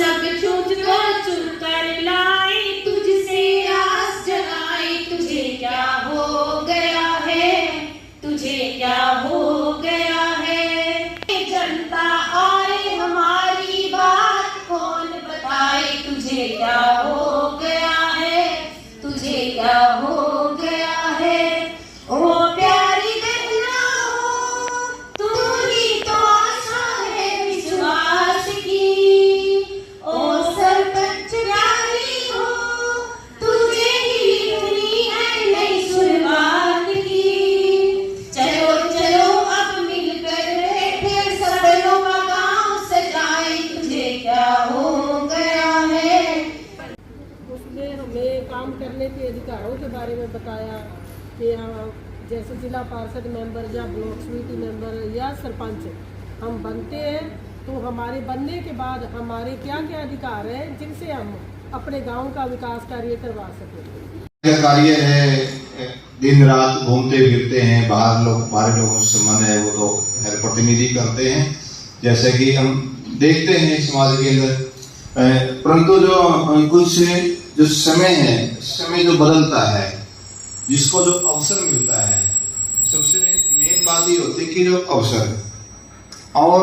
सब तुझको चुनकर लाए, तुझसे आस जगाए। तुझे क्या हो गया है, तुझे क्या हो गया है? जनता आए हमारी बात कौन बताए। तुझे क्या हो गया है, तुझे क्या हो गया है? ओ प्यारी बहना हो, तू ही तो आशा है विश्वास की। ओ सरपंच प्यारी हो, तुझे ही चुनी है नई शुरुआत की। चलो चलो अब मिलकर बैठे सपनों का गांव सजाए। तुझे क्या हो गया है? उसने हमें काम करने के अधिकारों के बारे में बताया कि जैसे जिला पार्षद मेंबर या ब्लॉक समिति मेंबर या सरपंच हम बनते हैं तो हमारे बनने के बाद हमारे क्या क्या अधिकार हैं जिनसे हम अपने गांव का विकास कार्य करवा सकें। कार्य है, दिन रात घूमते फिरते हैं, बाहर लोगों से संबंध है वो तो प्रतिनिधि करते हैं, जैसे कि हम देखते हैं समाज के अंदर। परंतु जो समय है, समय जो बदलता है, जिसको जो अवसर मिलता है, सबसे मेन बात ये होती है कि जो अवसर और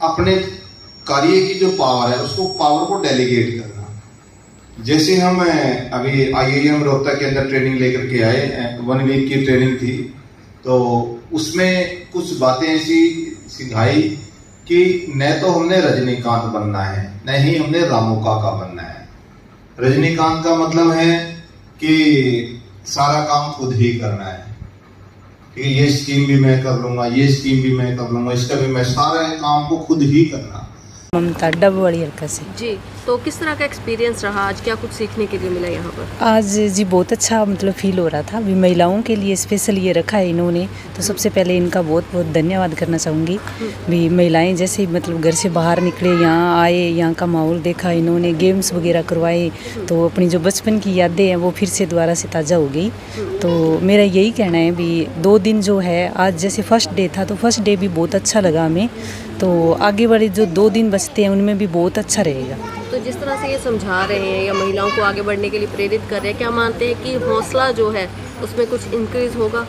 अपने कार्य की जो पावर है उसको पावर को डेलीगेट करना। जैसे हम अभी IIM रोहतक के अंदर ट्रेनिंग लेकर के आए, 1 वीक की ट्रेनिंग थी, तो उसमें कुछ बातें ऐसी सिखाई कि न तो हमने रजनीकांत बनना है, न ही हमने रामू काका बनना है। रजनीकांत का मतलब है कि सारा काम खुद ही करना है, कि ये स्कीम भी मैं कर लूंगा, ये स्कीम भी मैं कर लूंगा, इसका भी मैं सारा काम को खुद ही करना। ममता डब वाली हल्का से जी, तो किस तरह का एक्सपीरियंस रहा आज? क्या कुछ सीखने के लिए मिला यहाँ पर? आज जी बहुत अच्छा मतलब फील हो रहा था। अभी महिलाओं के लिए स्पेशल ये रखा है इन्होंने, तो सबसे पहले इनका बहुत बहुत धन्यवाद करना चाहूँगी। भी महिलाएं जैसे मतलब घर से बाहर निकले, यहाँ आए, यहाँ का माहौल देखा, इन्होंने गेम्स वगैरह करवाए, तो अपनी जो बचपन की यादें हैं वो फिर से दोबारा से ताज़ा हो गई। तो मेरा यही कहना है भी 2 दिन जो है, आज जैसे फर्स्ट डे था तो फर्स्ट डे भी बहुत अच्छा लगा हमें, तो आगे वाले जो 2 दिन बचते हैं उनमें भी बहुत अच्छा रहेगा। तो जिस तरह से ये समझा रहे हैं या महिलाओं को आगे बढ़ने के लिए प्रेरित कर रहे हैं, क्या मानते हैं कि हौसला जो है उसमें कुछ इंक्रीज होगा?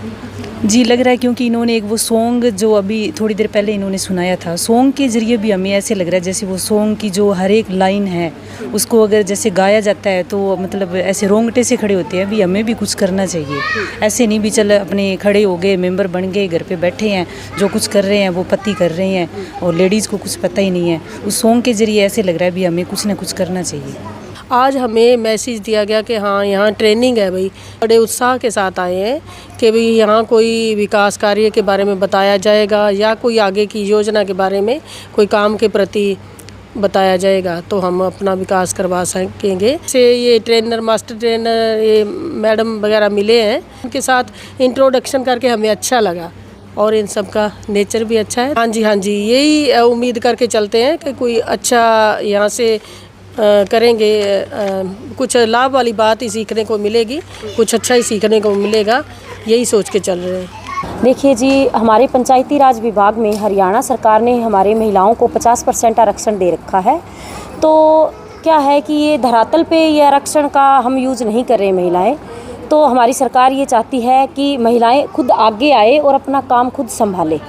जी लग रहा है, क्योंकि इन्होंने एक वो सॉन्ग जो अभी थोड़ी देर पहले इन्होंने सुनाया था, सॉन्ग के ज़रिए भी हमें ऐसे लग रहा है जैसे वो सॉन्ग की जो हर एक लाइन है उसको अगर जैसे गाया जाता है तो मतलब ऐसे रोंगटे से खड़े होते हैं भी हमें भी कुछ करना चाहिए। ऐसे नहीं भी चल अपने खड़े हो गए, मेंबर बन गए, घर पे बैठे हैं, जो कुछ कर रहे हैं वो पति कर रहे हैं और लेडीज़ को कुछ पता ही नहीं है। उस सॉन्ग के ज़रिए ऐसे लग रहा है भी हमें कुछ ना कुछ करना चाहिए। आज हमें मैसेज दिया गया कि हाँ यहाँ ट्रेनिंग है भाई, बड़े उत्साह के साथ आए हैं कि भाई यहाँ कोई विकास कार्य के बारे में बताया जाएगा या कोई आगे की योजना के बारे में कोई काम के प्रति बताया जाएगा तो हम अपना विकास करवा सकेंगे। से ये ट्रेनर, मास्टर ट्रेनर, ये मैडम वगैरह मिले हैं, उनके साथ इंट्रोडक्शन करके हमें अच्छा लगा और इन सब का नेचर भी अच्छा है। हाँ जी, यही उम्मीद करके चलते हैं कि कोई अच्छा यहाँ से करेंगे, कुछ लाभ वाली बात ही सीखने को मिलेगी, कुछ अच्छा ही सीखने को मिलेगा, यही सोच के चल रहे हैं। देखिए जी, हमारे पंचायती राज विभाग में हरियाणा सरकार ने हमारे महिलाओं को 50% आरक्षण दे रखा है। तो क्या है कि ये धरातल पे ये आरक्षण का हम यूज़ नहीं कर रहे महिलाएं, तो हमारी सरकार ये चाहती है कि महिलाएं खुद आगे आए और अपना काम खुद संभालें,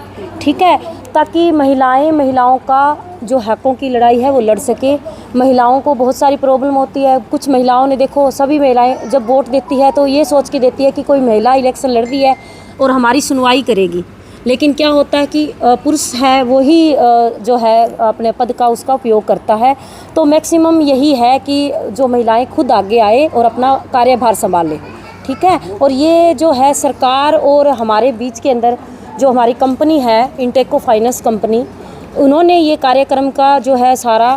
ठीक है, ताकि महिलाओं का जो हकों की लड़ाई है वो लड़ सके। महिलाओं को बहुत सारी प्रॉब्लम होती है। कुछ महिलाओं ने देखो, सभी महिलाएं जब वोट देती है तो ये सोच के देती है कि कोई महिला इलेक्शन लड़ रही है और हमारी सुनवाई करेगी, लेकिन क्या होता है कि पुरुष है वही जो है अपने पद का उसका उपयोग करता है। तो मैक्सिमम यही है कि जो महिलाएं खुद आगे आए और अपना कार्यभार संभालें, ठीक है। और ये जो है सरकार और हमारे बीच के अंदर जो हमारी कंपनी है इंटेको फाइनेंस कंपनी, उन्होंने ये कार्यक्रम का जो है सारा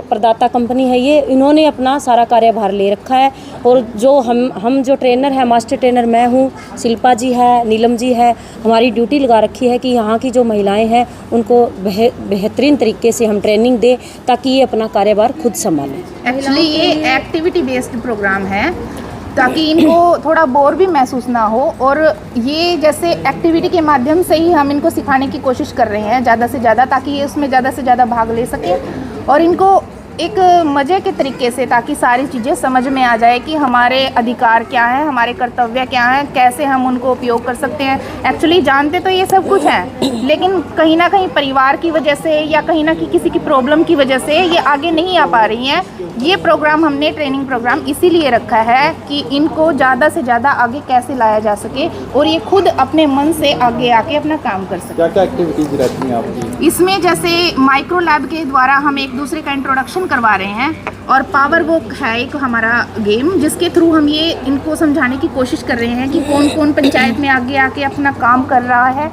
प्रदाता कंपनी है ये, इन्होंने अपना सारा कार्यभार ले रखा है। और जो हम जो ट्रेनर है, मास्टर ट्रेनर मैं हूँ, शिल्पा जी है, नीलम जी है, हमारी ड्यूटी लगा रखी है कि यहाँ की जो महिलाएं हैं उनको बेहतरीन तरीके से हम ट्रेनिंग दें ताकि ये अपना कार्यभार खुद संभालें। एक्चुअली ये एक्टिविटी बेस्ड प्रोग्राम है ताकि इनको थोड़ा बोर भी महसूस ना हो, और ये जैसे एक्टिविटी के माध्यम से ही हम इनको सिखाने की कोशिश कर रहे हैं ज़्यादा से ज़्यादा, ताकि ये उसमें ज़्यादा से ज़्यादा भाग ले सकें और इनको एक मज़े के तरीके से, ताकि सारी चीज़ें समझ में आ जाए कि हमारे अधिकार क्या हैं, हमारे कर्तव्य क्या हैं, कैसे हम उनको उपयोग कर सकते हैं। एक्चुअली जानते तो ये सब कुछ हैं, लेकिन कहीं ना कहीं परिवार की वजह से या कहीं ना कहीं किसी की प्रॉब्लम की वजह से ये आगे नहीं आ पा रही हैं। ये प्रोग्राम हमने ट्रेनिंग प्रोग्राम इसीलिए रखा है कि इनको ज़्यादा से ज़्यादा आगे कैसे लाया जा सके और ये खुद अपने मन से आगे आके अपना काम कर सके। क्या क्या एक्टिविटीज़ रहती हैं आपकी? इसमें जैसे माइक्रो लैब के द्वारा हम एक दूसरे का इंट्रोडक्शन करवा रहे हैं, और पावर वॉक है एक हमारा गेम, जिसके थ्रू हम ये इनको समझाने की कोशिश कर रहे हैं कि कौन कौन पंचायत में आगे आके अपना काम कर रहा है।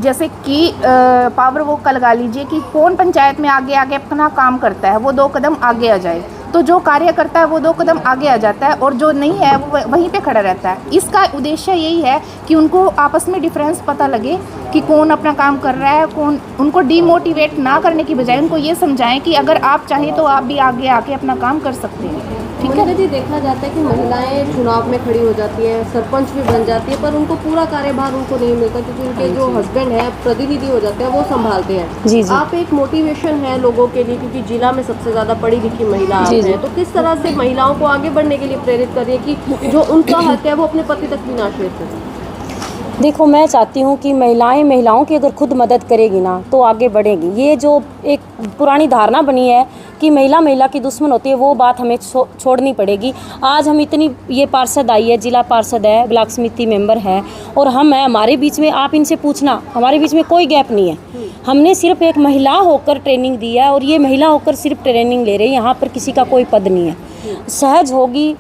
जैसे कि पावर वॉक का लगा लीजिए कि कौन पंचायत में आगे आके अपना काम करता है, वो 2 कदम आगे आ जाए। तो जो कार्य करता है वो 2 कदम आगे आ जाता है, और जो नहीं है वो वहीं पे खड़ा रहता है। इसका उद्देश्य यही है कि उनको आपस में डिफरेंस पता लगे कि कौन अपना काम कर रहा है, कौन, उनको डीमोटिवेट ना करने की बजाय उनको ये समझाएं कि अगर आप चाहें तो आप भी आगे आके अपना काम कर सकते हैं। ठीक है जी, देखा जाता है कि महिलाएं चुनाव में खड़ी हो जाती हैं, सरपंच भी बन जाती है, पर उनको पूरा कार्यभार उनको नहीं मिलता, क्योंकि उनके जो हस्बैंड है प्रतिनिधि हो जाते हैं, वो संभालते हैं। जी जी। आप एक मोटिवेशन है लोगों के लिए, क्योंकि जिला में सबसे ज़्यादा पढ़ी लिखी महिला आप हैं, तो किस तरह से महिलाओं को आगे बढ़ने के लिए प्रेरित करिए कि जो उनका हक है वो अपने पति तक भी ना शेयर करें? देखो, मैं चाहती हूँ कि महिलाओं की अगर खुद मदद करेगी ना तो आगे बढ़ेगी। ये जो एक पुरानी धारणा बनी है कि महिला की दुश्मन होती है, वो बात हमें छोड़नी पड़ेगी। आज हम इतनी, ये पार्षद आई है, जिला पार्षद है, ब्लॉक समिति मेंबर है, और हम हैं, हमारे बीच में आप इनसे पूछना, हमारे बीच में कोई गैप नहीं है। हमने सिर्फ एक महिला होकर ट्रेनिंग दी है, और ये महिला होकर सिर्फ ट्रेनिंग ले रही है। यहाँ पर किसी का कोई पद नहीं है। सहज होगी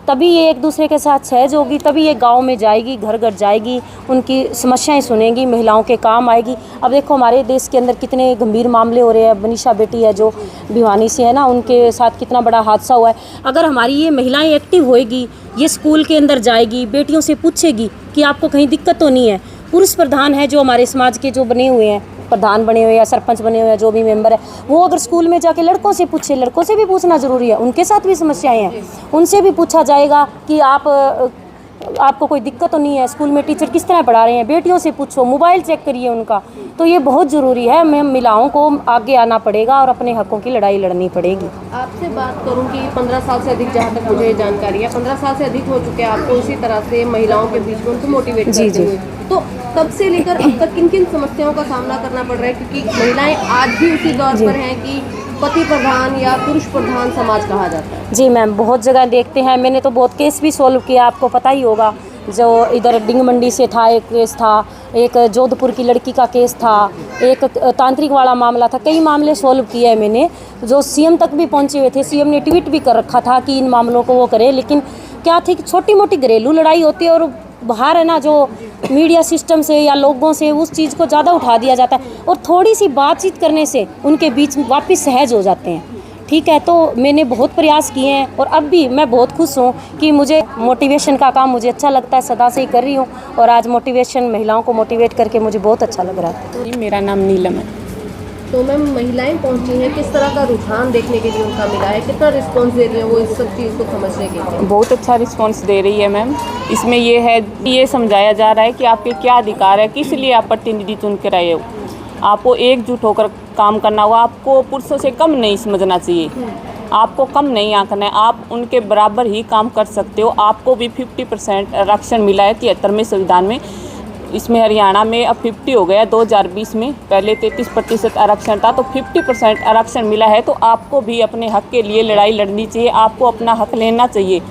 तभी ये एक दूसरे के साथ सहज होगी, तभी ये गांव में जाएगी, घर घर जाएगी, उनकी समस्याएं सुनेगी, महिलाओं के काम आएगी। अब देखो हमारे देश के अंदर कितने गंभीर मामले हो रहे हैं। मनीषा बेटी है जो भिवानी से है ना, उनके साथ कितना बड़ा हादसा हुआ है। अगर हमारी ये महिलाएं एक्टिव होएगी, ये स्कूल के अंदर जाएगी, बेटियों से पूछेगी कि आपको कहीं दिक्कत तो नहीं है। पुरुष प्रधान है जो हमारे समाज के जो बने हुए हैं, प्रधान बने हुए या सरपंच बने हुए हैं, जो भी मेंबर है, वो अगर स्कूल में जाके लड़कों से पूछे, लड़कों से भी पूछना ज़रूरी है, उनके साथ भी समस्याएं हैं, उनसे भी पूछा जाएगा कि आपको कोई दिक्कत तो नहीं है, स्कूल में टीचर किस तरह पढ़ा रहे हैं, बेटियों से पूछो, मोबाइल चेक करिए उनका। तो ये बहुत ज़रूरी है। महिलाओं को आगे आना पड़ेगा और अपने हकों की लड़ाई लड़नी पड़ेगी। आपसे बात करूं कि 15 साल से अधिक, जहां तक मुझे जानकारी है, 15 साल से अधिक हो चुके हैं आपको इसी तरह से महिलाओं के बीच में उनको मोटिवेट करते हुए। तो तब से लेकर अब तक किन किन समस्याओं का सामना करना पड़ रहा है, क्योंकि महिलाएं आज भी उसी दौर पर हैं कि पति प्रधान या पुरुष प्रधान समाज कहा जाता है? जी मैम, बहुत जगह देखते हैं। मैंने तो बहुत केस भी सॉल्व किया, आपको पता ही होगा। जो इधर डिंग मंडी से था, एक केस था, एक जोधपुर की लड़की का केस था, एक तांत्रिक वाला मामला था। कई मामले सॉल्व किए हैं मैंने, जो सीएम तक भी पहुंचे हुए थे। सीएम ने ट्वीट भी कर रखा था कि इन मामलों को वो करे, लेकिन क्या थी कि छोटी मोटी घरेलू लड़ाई होती है, और बाहर है ना, जो मीडिया सिस्टम से या लोगों से उस चीज़ को ज़्यादा उठा दिया जाता है, और थोड़ी सी बातचीत करने से उनके बीच वापस सहज हो जाते हैं। ठीक है, तो मैंने बहुत प्रयास किए हैं, और अब भी मैं बहुत खुश हूँ कि मुझे मोटिवेशन का काम मुझे अच्छा लगता है, सदा से ही कर रही हूँ, और आज मोटिवेशन, महिलाओं को मोटिवेट करके मुझे बहुत अच्छा लग रहा है। मेरा नाम नीलम है। तो मैम, महिलाएं पहुंची हैं, किस तरह का रुझान देखने के लिए उनका मिला है, कितना रिस्पॉन्स दे रही हैं वो इस सब चीज़ को समझने के लिए? बहुत अच्छा रिस्पॉन्स दे रही है मैम। इसमें ये है, ये समझाया जा रहा है कि आपके क्या अधिकार है, किस लिए आप प्रतिनिधि चुन कर आए हो। आपको एकजुट होकर काम करना होगा, आपको पुरुषों से कम नहीं समझना चाहिए, आपको कम नहीं आंकना है, आप उनके बराबर ही काम कर सकते हो। आपको भी 50% आरक्षण मिला है 73वें संविधान में। इसमें हरियाणा में अब 50 हो गया, 2020 में पहले 33% आरक्षण था, तो 50% आरक्षण मिला है। तो आपको भी अपने हक के लिए लड़ाई लड़नी चाहिए, आपको अपना हक लेना चाहिए,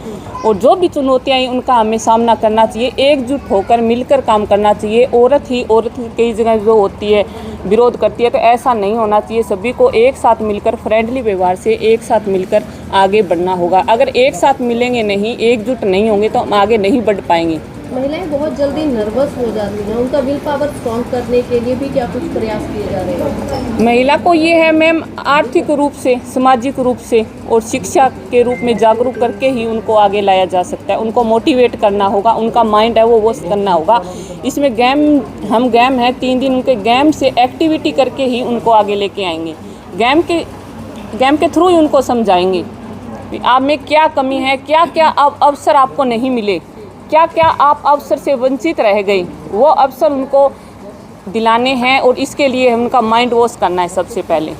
और जो भी चुनौतियाँ हैं उनका हमें सामना करना चाहिए, एकजुट होकर मिलकर काम करना चाहिए। औरत कई जगह जो होती है विरोध करती है, तो ऐसा नहीं होना चाहिए। सभी को एक साथ मिलकर फ्रेंडली व्यवहार से एक साथ मिलकर आगे बढ़ना होगा। अगर एक साथ मिलेंगे नहीं, एकजुट नहीं होंगे, तो हम आगे नहीं बढ़ पाएंगे। महिलाएं बहुत जल्दी नर्वस हो जाती हैं, उनका विल पावर स्ट्रॉन्ग करने के लिए भी क्या कुछ प्रयास किए जा रहे हैं? महिला को ये है मैम, आर्थिक रूप से, सामाजिक रूप से और शिक्षा के रूप में जागरूक करके ही उनको आगे लाया जा सकता है। उनको मोटिवेट करना होगा, उनका माइंड है वो करना होगा। इसमें गेम है 3 दिन, उनके गेम से एक्टिविटी करके ही उनको आगे लेके आएंगे। गेम के थ्रू ही उनको समझाएंगे आप में क्या कमी है, क्या क्या अवसर आपको नहीं मिले, क्या क्या आप अवसर से वंचित रह गए, वो अवसर उनको दिलाने हैं, और इसके लिए उनका माइंड वॉश करना है सबसे पहले।